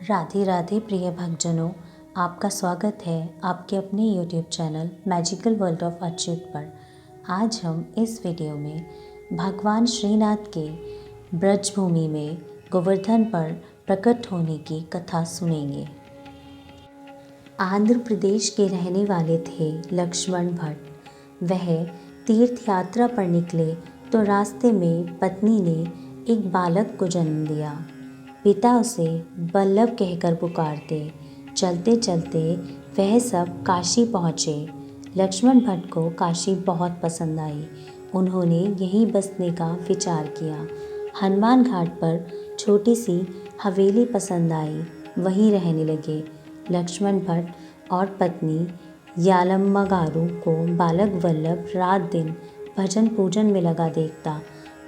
राधे राधे प्रिय भक्तजनों, आपका स्वागत है आपके अपने YouTube channel magical world of Achyut पर। आज हम इस वीडियो में भगवान श्रीनाथ के ब्रजभूमि में गोवर्धन पर प्रकट होने की कथा सुनेंगे। आंध्र प्रदेश के रहने वाले थे लक्ष्मण भट्ट। वह तीर्थ यात्रा पर निकले तो रास्ते में पत्नी ने एक बालक को जन्म दिया। पिता उसे बल्लभ कहकर पुकारते। चलते चलते वह सब काशी पहुँचे। लक्ष्मण भट्ट को काशी बहुत पसंद आई। उन्होंने यहीं बसने का विचार किया। हनुमान घाट पर छोटी सी हवेली पसंद आई, वहीं रहने लगे। लक्ष्मण भट्ट और पत्नी यालम्मागारू को बालक वल्लभ रात दिन भजन पूजन में लगा देखता।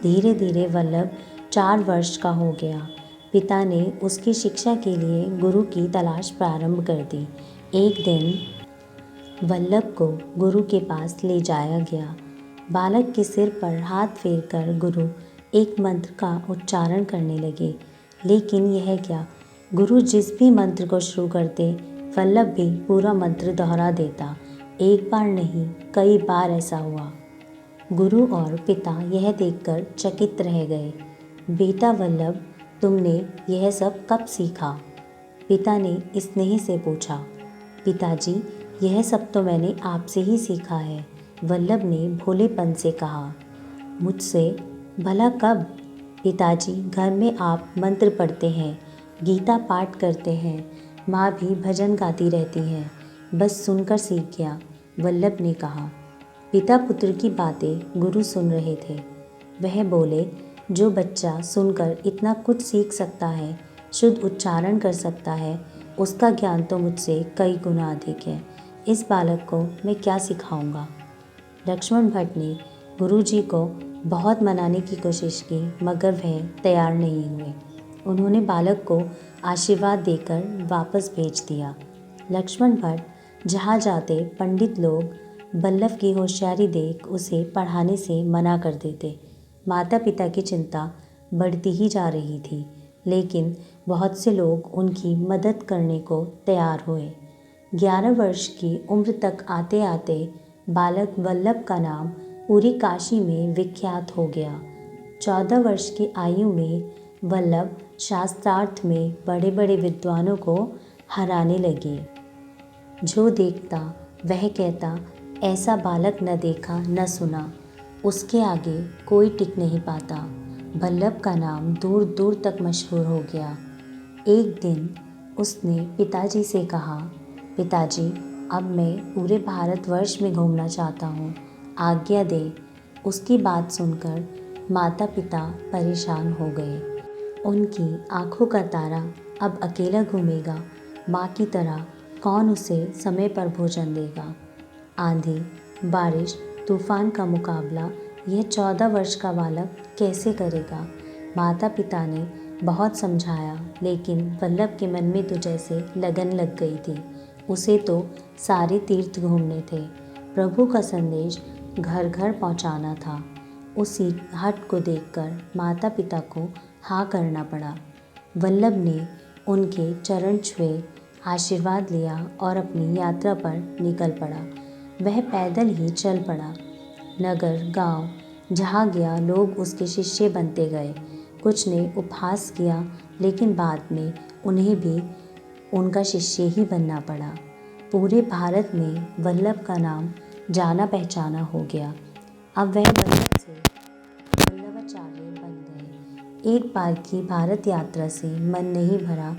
धीरे धीरे वल्लभ 4 वर्ष का हो गया। पिता ने उसकी शिक्षा के लिए गुरु की तलाश प्रारंभ कर दी। एक दिन वल्लभ को गुरु के पास ले जाया गया। बालक के सिर पर हाथ फेरकर गुरु एक मंत्र का उच्चारण करने लगे। लेकिन यह क्या, गुरु जिस भी मंत्र को शुरू करते वल्लभ भी पूरा मंत्र दोहरा देता। एक बार नहीं, कई बार ऐसा हुआ। गुरु और पिता यह देखकर चकित रह गए। बेटा वल्लभ, तुमने यह सब कब सीखा? पिता ने स्नेह से पूछा। पिताजी, यह सब तो मैंने आपसे ही सीखा है, वल्लभ ने भोलेपन से कहा। मुझसे? भला कब? पिताजी, घर में आप मंत्र पढ़ते हैं, गीता पाठ करते हैं, माँ भी भजन गाती रहती हैं, बस सुनकर सीख गया, वल्लभ ने कहा। पिता पुत्र की बातें गुरु सुन रहे थे। वह बोले, जो बच्चा सुनकर इतना कुछ सीख सकता है, शुद्ध उच्चारण कर सकता है, उसका ज्ञान तो मुझसे कई गुना अधिक है। इस बालक को मैं क्या सिखाऊंगा? लक्ष्मण भट्ट ने गुरुजी को बहुत मनाने की कोशिश की, मगर वह तैयार नहीं हुए। उन्होंने बालक को आशीर्वाद देकर वापस भेज दिया। लक्ष्मण भट्ट जहाँ जाते पंडित लोग वल्लभ की होशियारी देख उसे पढ़ाने से मना कर देते। माता पिता की चिंता बढ़ती ही जा रही थी, लेकिन बहुत से लोग उनकी मदद करने को तैयार हुए। 11 वर्ष की उम्र तक आते आते बालक वल्लभ का नाम पूरी काशी में विख्यात हो गया। 14 वर्ष की आयु में वल्लभ शास्त्रार्थ में बड़े बड़े विद्वानों को हराने लगे। जो देखता वह कहता, ऐसा बालक न देखा न सुना। उसके आगे कोई टिक नहीं पाता। वल्लभ का नाम दूर दूर तक मशहूर हो गया। एक दिन उसने पिताजी से कहा, पिताजी, अब मैं पूरे भारतवर्ष में घूमना चाहता हूँ, आज्ञा दे। उसकी बात सुनकर माता पिता परेशान हो गए। उनकी आंखों का तारा अब अकेला घूमेगा, माँ की तरह कौन उसे समय पर भोजन देगा? आंधी, बारिश, तूफान का मुकाबला यह 14 वर्ष का बालक कैसे करेगा? माता पिता ने बहुत समझाया, लेकिन वल्लभ के मन में तो जैसे लगन लग गई थी। उसे तो सारे तीर्थ घूमने थे, प्रभु का संदेश घर घर पहुंचाना था। उसी हट को देखकर माता पिता को हाँ करना पड़ा। वल्लभ ने उनके चरण छुए, आशीर्वाद लिया और अपनी यात्रा पर निकल पड़ा। वह पैदल ही चल पड़ा। नगर गांव जहाँ गया लोग उसके शिष्य बनते गए। कुछ ने उपहास किया, लेकिन बाद में उन्हें भी उनका शिष्य ही बनना पड़ा। पूरे भारत में वल्लभ का नाम जाना पहचाना हो गया। अब वह वल्लभ से वल्लभाचार्य बन गए। एक बार की भारत यात्रा से मन नहीं भरा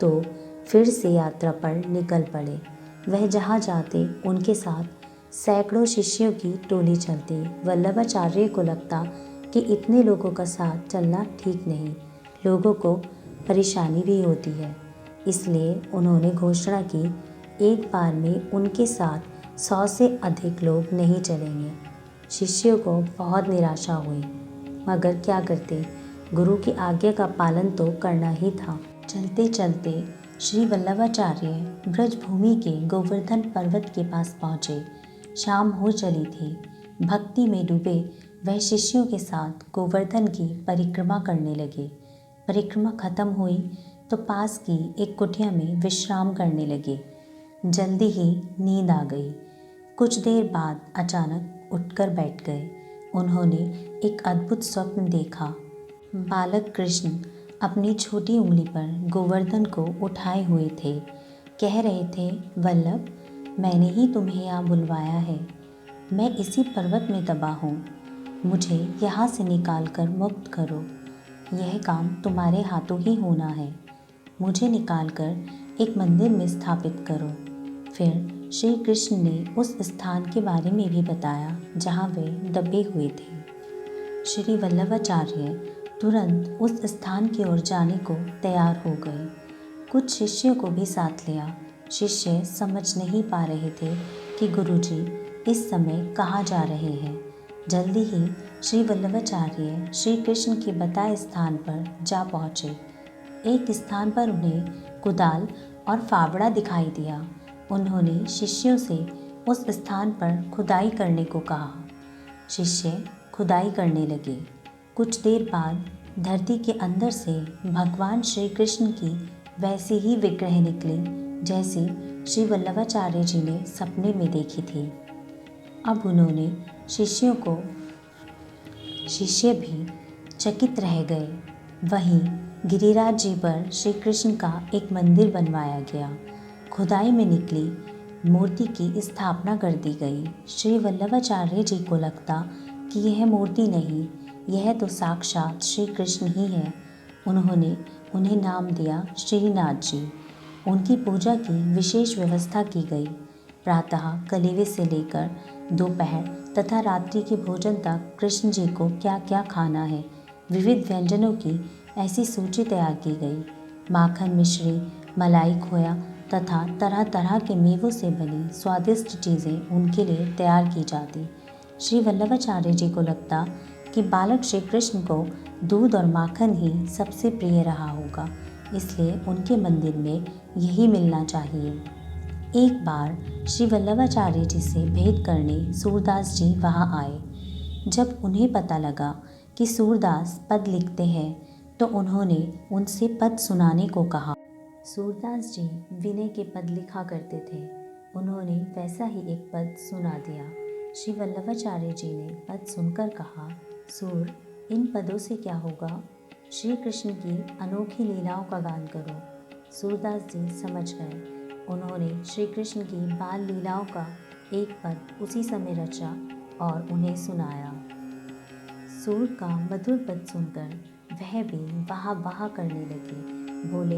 तो फिर से यात्रा पर निकल पड़े। वह जहाँ जाते उनके साथ सैकड़ों शिष्यों की टोली चलती। वल्लभाचार्य को लगता कि इतने लोगों का साथ चलना ठीक नहीं, लोगों को परेशानी भी होती है। इसलिए उन्होंने घोषणा की, एक बार में उनके साथ 100 से अधिक लोग नहीं चलेंगे। शिष्यों को बहुत निराशा हुई, मगर क्या करते, गुरु की आज्ञा का पालन तो करना ही था। चलते चलते श्री वल्लभाचार्य ब्रजभूमि के गोवर्धन पर्वत के पास पहुँचे। शाम हो चली थी। भक्ति में डूबे वह शिष्यों के साथ गोवर्धन की परिक्रमा करने लगे। परिक्रमा खत्म हुई तो तो पास की एक कुटिया में विश्राम करने लगे। जल्दी ही नींद आ गई। कुछ देर बाद अचानक उठकर बैठ गए। उन्होंने एक अद्भुत स्वप्न देखा। बालक कृष्ण अपनी छोटी उंगली पर गोवर्धन को उठाए हुए थे। कह रहे थे, वल्लभ, मैंने ही तुम्हें यहाँ बुलवाया है। मैं इसी पर्वत में दबा हूँ। मुझे यहाँ से निकाल कर मुक्त करो। यह काम तुम्हारे हाथों ही होना है। मुझे निकाल कर एक मंदिर में स्थापित करो। फिर श्री कृष्ण ने उस स्थान के बारे में भी बताया जहाँ वे दबे हुए थे। श्री वल्लभाचार्य तुरंत उस स्थान की ओर जाने को तैयार हो गए। कुछ शिष्यों को भी साथ लिया। शिष्य समझ नहीं पा रहे थे कि गुरुजी इस समय कहाँ जा रहे हैं। जल्दी ही श्री वल्लभाचार्य श्री कृष्ण के बताए स्थान पर जा पहुँचे। एक स्थान पर उन्हें कुदाल और फावड़ा दिखाई दिया। उन्होंने शिष्यों से उस स्थान पर खुदाई करने को कहा। शिष्य खुदाई करने लगे। कुछ देर बाद धरती के अंदर से भगवान श्री कृष्ण की वैसी ही विग्रह निकली जैसी श्री वल्लभाचार्य जी ने सपने में देखी थी। अब उन्होंने शिष्य भी चकित रह गए। वहीं गिरिराज जी पर श्री कृष्ण का एक मंदिर बनवाया गया। खुदाई में निकली मूर्ति की स्थापना कर दी गई। श्री वल्लभाचार्य जी को लगता कि यह मूर्ति नहीं, यह तो साक्षात श्री कृष्ण ही है। उन्होंने उन्हें नाम दिया श्रीनाथ जी। उनकी पूजा की विशेष व्यवस्था की गई। प्रातः कलेवे से लेकर दोपहर तथा रात्रि के भोजन तक कृष्ण जी को क्या क्या खाना है, विविध व्यंजनों की ऐसी सूची तैयार की गई। माखन, मिश्री, मलाई, खोया तथा तरह तरह के मेवों से बनी स्वादिष्ट चीज़ें उनके लिए तैयार की जाती। श्री वल्लभाचार्य जी को लगता कि बालक श्री कृष्ण को दूध और माखन ही सबसे प्रिय रहा होगा, इसलिए उनके मंदिर में यही मिलना चाहिए। एक बार श्री वल्लभाचार्य जी से भेंट करने सूरदास जी वहाँ आए। जब उन्हें पता लगा कि सूरदास पद लिखते हैं तो उन्होंने उनसे पद सुनाने को कहा। सूरदास जी विनय के पद लिखा करते थे। उन्होंने वैसा ही एक पद सुना दिया। श्री वल्लभाचार्य जी ने पद सुनकर कहा, सूर, इन पदों से क्या होगा? श्री कृष्ण की अनोखी लीलाओं का गान करो। सूरदास जी समझ गए। उन्होंने श्री कृष्ण की बाल लीलाओं का एक पद उसी समय रचा और उन्हें सुनाया। सूर का मधुर पद सुनकर वह भी वाह वाह करने लगे। बोले,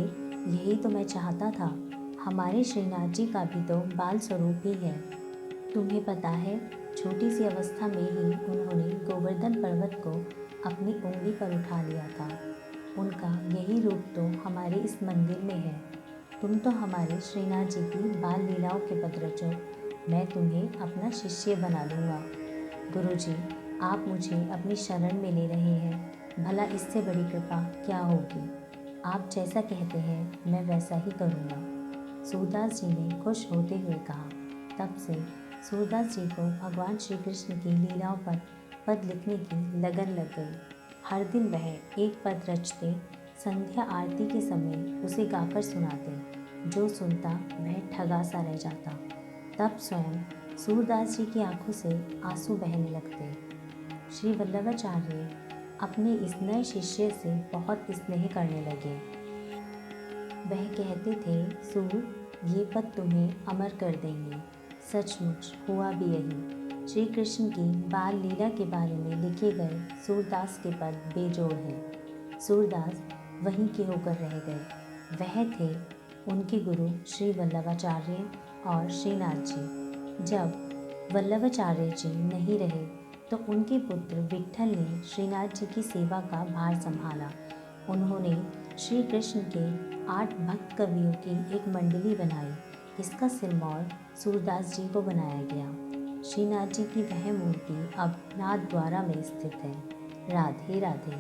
यही तो मैं चाहता था। हमारे श्रीनाथ जी का भी तो बाल स्वरूप ही है। तुम्हें पता है, छोटी सी अवस्था में ही उन्होंने गोवर्धन पर्वत को अपनी उंगली पर उठा लिया था। उनका यही रूप तो हमारे इस मंदिर में है। तुम तो हमारे श्रीनाथ जी की बाल लीलाओं के पद रचो, मैं तुम्हें अपना शिष्य बना लूँगा। गुरुजी, आप मुझे अपनी शरण में ले रहे हैं, भला इससे बड़ी कृपा क्या होगी? आप जैसा कहते हैं मैं वैसा ही करूँगा। सूरदास जी ने खुश होते हुए कहा। तब से सूरदास जी को भगवान श्री कृष्ण की लीलाओं पर पद लिखने की लगन लग गई। हर दिन वह एक पद रचते, संध्या आरती के समय उसे गाकर सुनाते। जो सुनता वह ठगा सा रह जाता। तब स्वयं सूरदास जी की आंखों से आंसू बहने लगते। श्री वल्लभाचार्य अपने इस नए शिष्य से बहुत स्नेह करने लगे। वह कहते थे, सूर, ये पद तुम्हें अमर कर देंगे। सचमुच हुआ भी यही। श्री कृष्ण की बाल लीला के बारे में लिखे गए सूरदास के पद बेजोड़ हैं। सूरदास वहीं के होकर रह गए। वह थे उनके गुरु श्री वल्लभाचार्य और श्रीनाथ जी। जब वल्लभाचार्य जी नहीं रहे तो उनके पुत्र विट्ठल ने श्रीनाथ जी की सेवा का भार संभाला। उन्होंने श्री कृष्ण के 8 भक्त कवियों की एक मंडली बनाई। इसका सिरमौर सूरदास जी को बनाया गया। श्रीनाथ जी की वह मूर्ति अब नाथ द्वारा में स्थित है। राधे राधे।